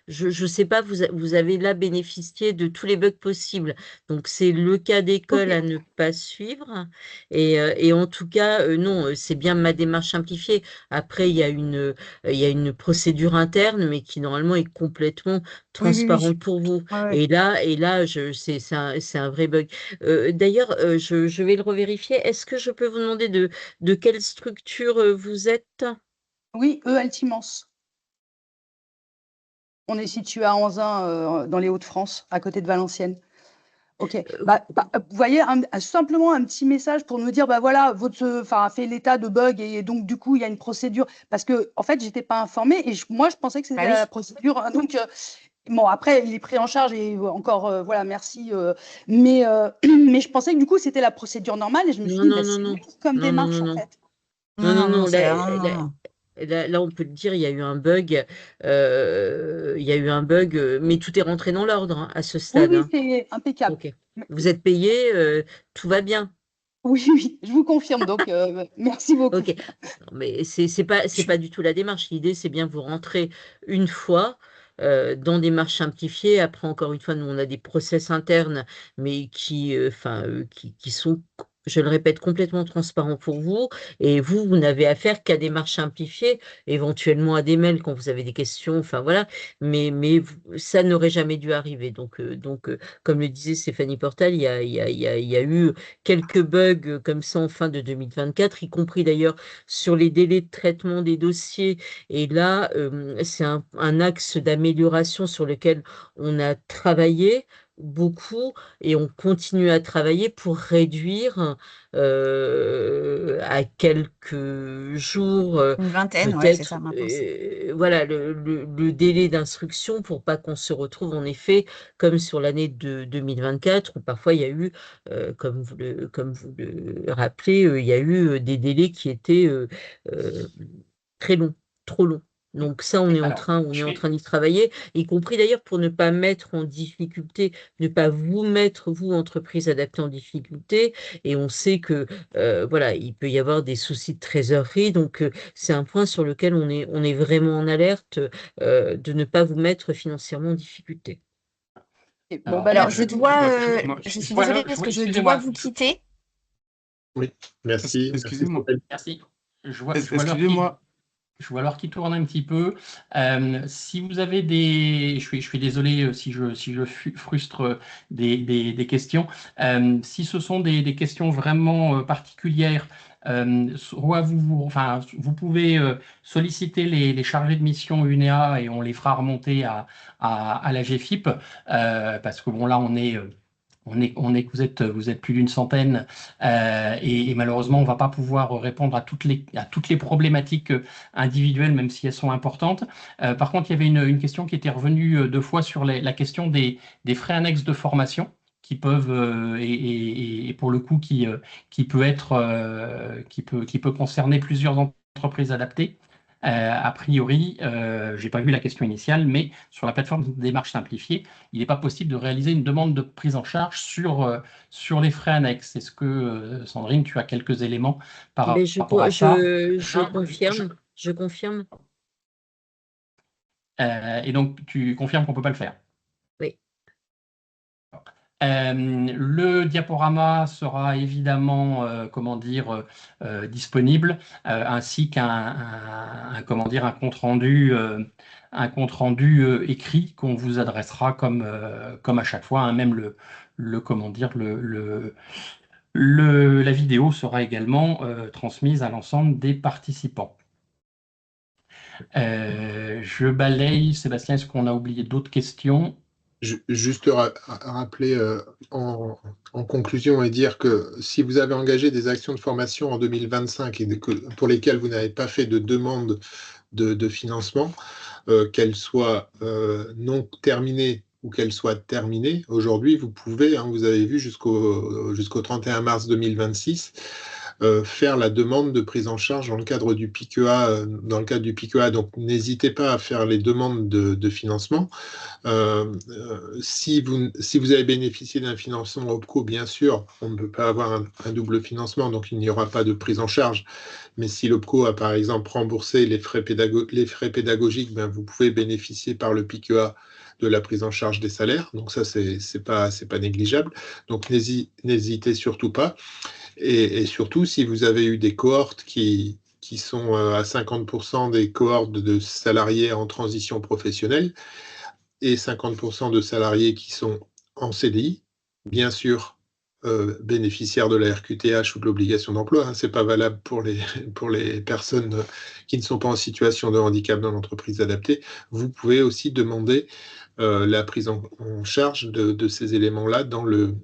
Speaker 5: Je sais pas, vous avez là bénéficié de tous les bugs possibles. Donc c'est le cas
Speaker 7: Ok.
Speaker 5: d'école à ne pas suivre. Et en tout cas, non, c'est bien ma démarche simplifiée. Après, il y a une procédure interne, mais qui normalement est complètement
Speaker 7: Oui, oui, oui.
Speaker 5: transparente pour vous.
Speaker 7: Ouais, ouais.
Speaker 5: Et là, c'est un vrai bug. D'ailleurs, je vais le revérifier. Est-ce que je peux vous demander de quelle structure vous êtes?
Speaker 7: Oui, Altimance. On est situé à Anzin, dans les Hauts-de-France, à côté de Valenciennes. Ok. Vous voyez, simplement un petit message pour nous dire, bah voilà, votre fait l'état de bug et donc du coup il y a une procédure parce que en fait j'étais pas informée et moi je pensais que c'était
Speaker 4: Bah oui.
Speaker 7: la procédure. Donc bon après il est pris en charge et encore voilà merci. Mais mais je pensais que du coup c'était la procédure normale et je me suis
Speaker 5: Non,
Speaker 7: dit
Speaker 5: non,
Speaker 7: bah
Speaker 5: non,
Speaker 7: c'est
Speaker 5: non.
Speaker 7: long comme
Speaker 5: Non, non,
Speaker 7: démarche
Speaker 5: non,
Speaker 7: en
Speaker 5: non.
Speaker 7: fait.
Speaker 5: Non, non, non.
Speaker 4: c'est non, non, non.
Speaker 5: Là, on peut le dire, il y a eu un bug. Il y a eu un bug, mais tout est rentré dans l'ordre hein, à ce
Speaker 7: Oui
Speaker 5: stade.
Speaker 7: oui
Speaker 5: Hein.
Speaker 7: c'est impeccable.
Speaker 5: Ok. Vous êtes payé, tout va bien.
Speaker 7: Oui oui je vous confirme donc merci beaucoup.
Speaker 5: Ok. Non, mais c'est pas du tout la démarche. L'idée, c'est bien vous rentrer une fois dans des marches simplifiées. Après, encore une fois, nous, on a des process internes, mais qui sont, je le répète, complètement transparents pour vous. Et vous n'avez affaire qu'à des marches simplifiées, éventuellement à des mails quand vous avez des questions. Enfin, voilà. Ça n'aurait jamais dû arriver. Comme le disait Stéphanie Portal, il y a eu quelques bugs comme ça en fin de 2024, y compris d'ailleurs sur les délais de traitement des dossiers. Et là, c'est un axe d'amélioration sur lequel on a travaillé beaucoup et on continue à travailler pour réduire à quelques jours,
Speaker 4: Une vingtaine, ouais, c'est
Speaker 5: peut-être,
Speaker 4: ça maintenant.
Speaker 5: voilà, le délai d'instruction pour pas qu'on se retrouve en effet comme sur l'année de 2024 où parfois il y a eu comme vous le rappelez, il y a eu des délais qui étaient euh, très longs, trop longs. Donc ça,
Speaker 2: Et alors,
Speaker 5: on est en train d'y travailler, y compris d'ailleurs pour ne pas mettre en difficulté, ne pas vous mettre, vous, entreprise adaptée en difficulté. Et on sait que voilà, il peut y avoir des soucis de trésorerie. Donc c'est un point sur lequel on est vraiment en alerte de ne pas vous mettre financièrement en difficulté.
Speaker 7: Bon
Speaker 2: alors,
Speaker 7: bah
Speaker 4: Alors,
Speaker 7: merci.
Speaker 4: je suis
Speaker 2: vois
Speaker 4: désolée parce que je dois
Speaker 2: excusez-moi,
Speaker 4: vous quitter.
Speaker 3: Oui, merci. Merci
Speaker 8: Excusez-moi.
Speaker 3: Stéphanie.
Speaker 2: merci. Je vois
Speaker 8: Excusez-moi.
Speaker 2: je vois l'heure qui tourne un petit peu. Si vous avez je suis désolé si je frustre des questions. Si ce sont des questions vraiment particulières, soit enfin, vous pouvez solliciter les chargés de mission UNEA et on les fera remonter à la GFIP, parce que bon là vous êtes plus d'une centaine et malheureusement, on ne va pas pouvoir répondre à toutes les problématiques individuelles, même si elles sont importantes. Par contre, il y avait une question qui était revenue deux fois sur la question des frais annexes de formation qui peuvent, et pour le coup, qui peut être, qui peut concerner plusieurs entreprises adaptées. A priori, je n'ai pas vu la question initiale, mais sur la plateforme de démarche simplifiée, il n'est pas possible de réaliser une demande de prise en charge sur les frais annexes. Est-ce que, Sandrine, tu as quelques éléments par
Speaker 5: Mais
Speaker 2: rapport à ça?
Speaker 5: je confirme.
Speaker 2: Et donc, tu confirmes qu'on ne peut pas le faire?
Speaker 5: Oui.
Speaker 2: Le diaporama sera évidemment, comment dire, disponible, ainsi comment dire, un compte rendu écrit qu'on vous adressera comme à chaque fois, hein, même comment dire, la vidéo sera également transmise à l'ensemble des participants. Je balaye, Sébastien, est-ce qu'on a oublié d'autres questions?
Speaker 3: Juste rappeler en conclusion et dire que si vous avez engagé des actions de formation en 2025 et pour lesquelles vous n'avez pas fait de demande de financement, qu'elles soient non terminées ou qu'elles soient terminées, aujourd'hui, vous pouvez, hein, vous avez vu jusqu'au 31 mars 2026, faire la demande de prise en charge dans le cadre du PIQA. Donc, n'hésitez pas à faire les demandes de financement. Si vous avez bénéficié d'un financement OPCO, bien sûr, on ne peut pas avoir un double financement, donc il n'y aura pas de prise en charge. Mais si l'OPCO a par exemple remboursé les frais pédagogiques, ben, vous pouvez bénéficier par le PIQA de la prise en charge des salaires. Donc ça, c'est pas négligeable. Donc n'hésitez surtout pas. Et surtout, si vous avez eu des cohortes qui sont à 50% des cohortes de salariés en transition professionnelle et 50% de salariés qui sont en CDI, bien sûr, bénéficiaires de la RQTH ou de l'obligation d'emploi. Hein, ce n'est pas valable pour les personnes qui ne sont pas en situation de handicap dans l'entreprise adaptée. Vous pouvez aussi demander la prise en charge de ces éléments-là dans le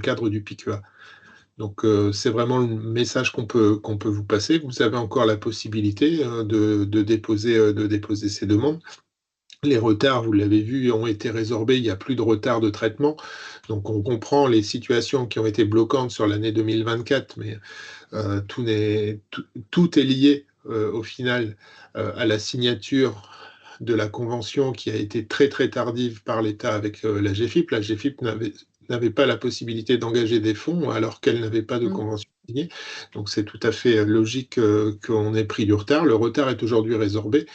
Speaker 3: cadre du PIQA. Donc, c'est vraiment le message qu'on peut vous passer. Vous avez encore la possibilité de déposer ces demandes. Les retards, vous l'avez vu, ont été résorbés. Il n'y a plus de retard de traitement. Donc, on comprend les situations qui ont été bloquantes sur l'année 2024, mais tout est lié au final à la signature de la convention qui a été très très tardive par l'État avec la GFIP. La GFIP n'avait pas la possibilité d'engager des fonds alors qu'elle n'avait pas de convention signée. Donc c'est tout à fait logique qu'on ait pris du retard. Le retard est aujourd'hui résorbé.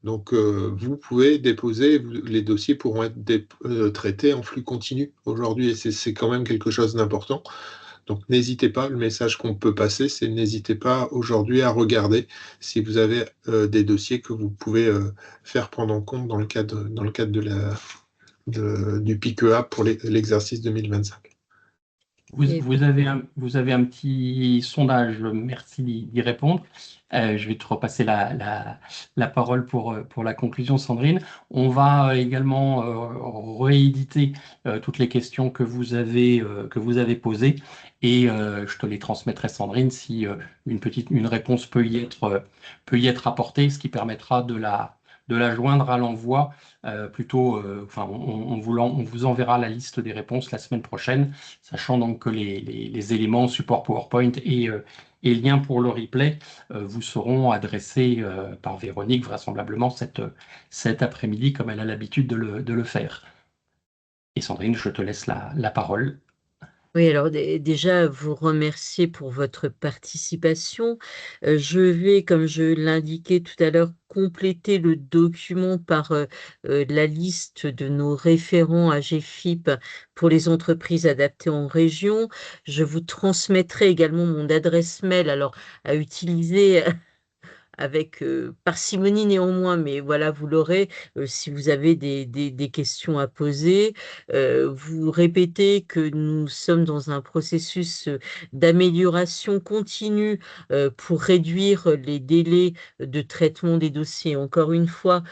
Speaker 3: Donc vous pouvez déposer, les dossiers pourront être traités en flux continu aujourd'hui et c'est quand même quelque chose d'important. Donc n'hésitez pas, le message qu'on peut passer, c'est n'hésitez pas aujourd'hui à regarder si vous avez des dossiers que vous pouvez faire prendre en compte dans le cadre du PIQA pour l'exercice 2025.
Speaker 2: Vous avez un petit sondage, merci d'y répondre. Je vais te repasser la parole pour la conclusion, Sandrine. On va également rééditer toutes les questions que vous avez posées et je te les transmettrai, Sandrine, si une réponse peut y être apportée, ce qui permettra de la joindre à l'envoi. On vous enverra la liste des réponses la semaine prochaine, sachant donc que les éléments support PowerPoint et liens pour le replay vous seront adressés par Véronique vraisemblablement cet après-midi, comme elle a l'habitude de le faire. Et Sandrine, je te laisse la parole.
Speaker 5: Oui, alors déjà, vous remercier pour votre participation. Je vais, comme je l'indiquais tout à l'heure, compléter le document par la liste de nos référents à GFIP pour les entreprises adaptées en région. Je vous transmettrai également mon adresse mail, alors à utiliser avec parcimonie néanmoins, mais voilà, vous l'aurez si vous avez des questions à poser. Vous répétez que nous sommes dans un processus d'amélioration continue pour réduire les délais de traitement des dossiers. Encore une fois,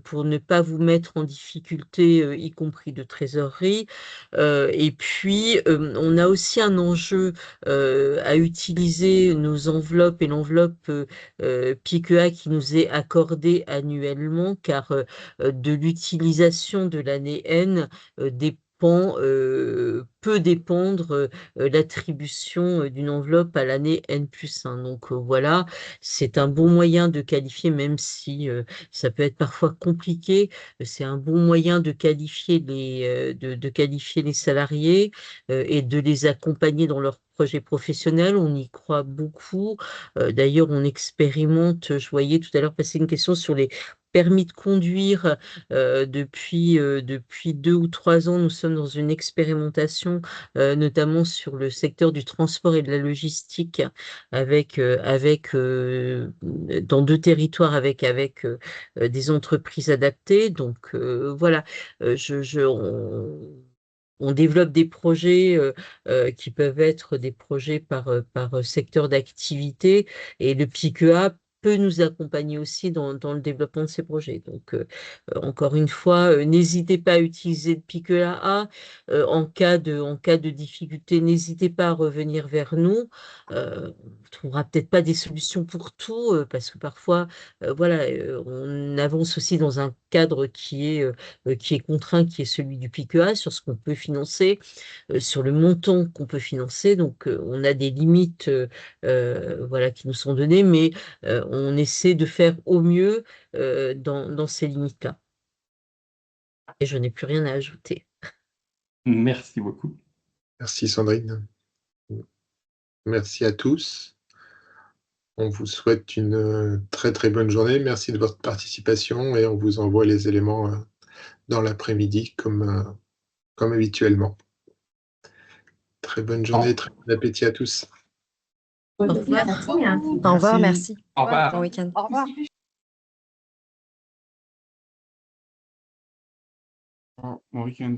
Speaker 5: pour ne pas vous mettre en difficulté, y compris de trésorerie. Et puis, on a aussi un enjeu à utiliser nos enveloppes et l'enveloppe PIQA qui nous est accordée annuellement, car de l'utilisation de l'année N peut dépendre l'attribution d'une enveloppe à l'année N+1. Donc voilà, c'est un bon moyen de qualifier, même si ça peut être parfois compliqué, c'est un bon moyen de qualifier les salariés et de les accompagner dans leur projet professionnel. On y croit beaucoup. D'ailleurs, on expérimente, je voyais tout à l'heure passer une question sur les permis de conduire. Depuis 2 ou 3 ans, nous sommes dans une expérimentation, notamment sur le secteur du transport et de la logistique, dans 2 territoires avec des entreprises adaptées. Donc voilà, on développe des projets qui peuvent être des projets par secteur d'activité, et le PIQA peut nous accompagner aussi dans le développement de ces projets. Donc, encore une fois, n'hésitez pas à utiliser le PIQEA. En cas de difficulté, n'hésitez pas à revenir vers nous. On ne trouvera peut-être pas des solutions pour tout, parce que parfois, voilà, on avance aussi dans un cadre qui est contraint, qui est celui du PIQEA, sur ce qu'on peut financer, sur le montant qu'on peut financer. Donc, on a des limites voilà, qui nous sont données, mais on essaie de faire au mieux dans ces limites-là. Et je n'ai plus rien à ajouter.
Speaker 2: Merci beaucoup.
Speaker 3: Merci Sandrine. Merci à tous. On vous souhaite une très très bonne journée. Merci de votre participation et on vous envoie les éléments dans l'après-midi comme habituellement. Très bonne journée, très bon appétit à tous.
Speaker 5: Au revoir.
Speaker 4: Au revoir, merci.
Speaker 2: Au revoir.
Speaker 4: Bon week-end.
Speaker 7: Au revoir.
Speaker 8: Bon week-end.